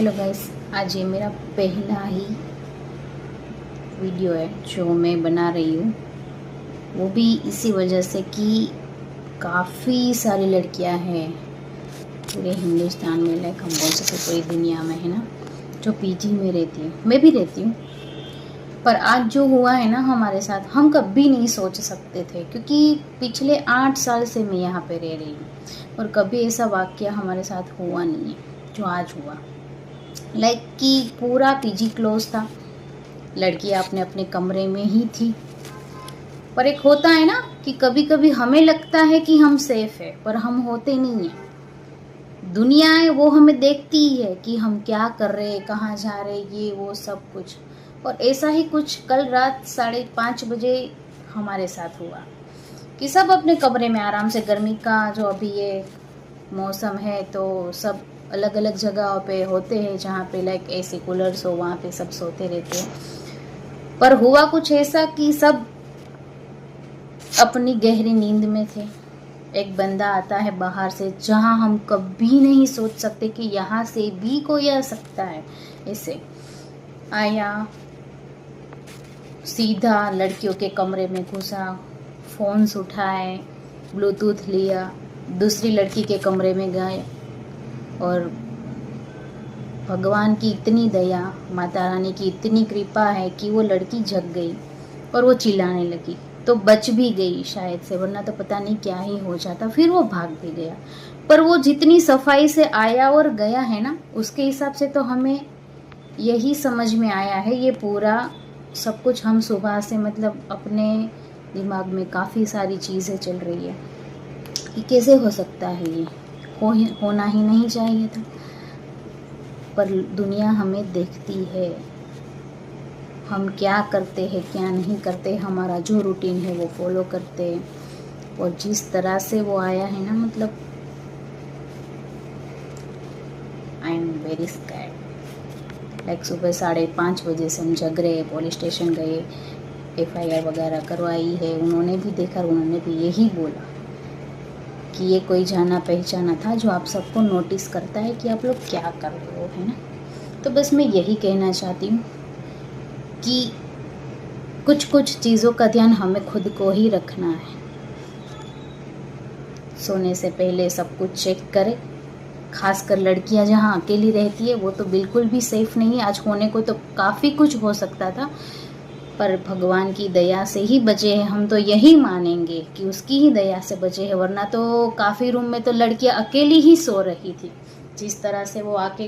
Hello guys, आज ये मेरा पहला ही वीडियो है जो मैं बना रही हूँ। वो भी इसी वजह से कि काफ़ी सारी लड़कियां हैं पूरे हिंदुस्तान में, लाइक हम बोल सकते पूरी दुनिया में, है ना, जो पीजी में रहती है। मैं भी रहती हूँ, पर आज जो हुआ है ना हमारे साथ, हम कभी नहीं सोच सकते थे, क्योंकि पिछले 8 साल से मैं यहाँ पे रह रही हूँ और कभी ऐसा वाक़या हमारे साथ हुआ नहीं है जो आज हुआ। लाइक कि पूरा पीजी क्लोज था, लड़कियां अपने अपने कमरे में ही थी। पर एक होता है ना कि कभी कभी हमें लगता है कि हम सेफ है, पर हम होते नहीं हैं। दुनिया है वो हमें देखती ही है कि हम क्या कर रहे, कहाँ जा रहे, ये वो सब कुछ। और ऐसा ही कुछ कल रात 5:30 बजे हमारे साथ हुआ कि सब अपने कमरे में आराम से, गर्मी का जो अभी ये मौसम है तो सब अलग अलग जगह पे होते हैं जहाँ पे लाइक एसी कूलर्स हो, वहाँ पे सब सोते रहते हैं। पर हुआ कुछ ऐसा कि सब अपनी गहरी नींद में थे। एक बंदा आता है बाहर से, जहाँ हम कभी नहीं सोच सकते कि यहाँ से भी कोई आ सकता है। ऐसे आया, सीधा लड़कियों के कमरे में घुसा, फ़ोन्स उठाए, ब्लूटूथ लिया, दूसरी लड़की के कमरे में गए और भगवान की इतनी दया, माता रानी की इतनी कृपा है कि वो लड़की जग गई और वो चिल्लाने लगी, तो बच भी गई शायद से, वरना तो पता नहीं क्या ही हो जाता। फिर वो भाग भी गया। पर वो जितनी सफाई से आया और गया है ना, उसके हिसाब से तो हमें यही समझ में आया है, ये पूरा सब कुछ हम सुबह से मतलब अपने दिमाग में काफ़ी सारी चीज़ें चल रही है कि कैसे हो सकता है, ये होना ही नहीं चाहिए था। पर दुनिया हमें देखती है, हम क्या करते हैं क्या नहीं करते, हमारा जो रूटीन है वो फॉलो करते हैं। और जिस तरह से वो आया है ना, मतलब I am very scared. Like सुबह 5:30 बजे से हम जग रहे, पुलिस स्टेशन गए, FIR वगैरह करवाई है। उन्होंने भी देखा, उन्होंने भी यही बोला कि ये कोई जाना पहचाना था जो आप सबको नोटिस करता है कि आप लोग क्या कर रहे हो, है ना। तो बस मैं यही कहना चाहती हूँ कि कुछ कुछ चीज़ों का ध्यान हमें खुद को ही रखना है। सोने से पहले सब कुछ चेक करें। खासकर लड़कियां जहाँ अकेली रहती है वो तो बिल्कुल भी सेफ नहीं है। आज होने को तो काफ़ी कुछ हो सकता था, पर भगवान की दया से ही बचे हैं। हम तो यही मानेंगे कि उसकी ही दया से बचे हैं, वरना तो काफ़ी रूम में तो लड़कियां अकेली ही सो रही थी। जिस तरह से वो आके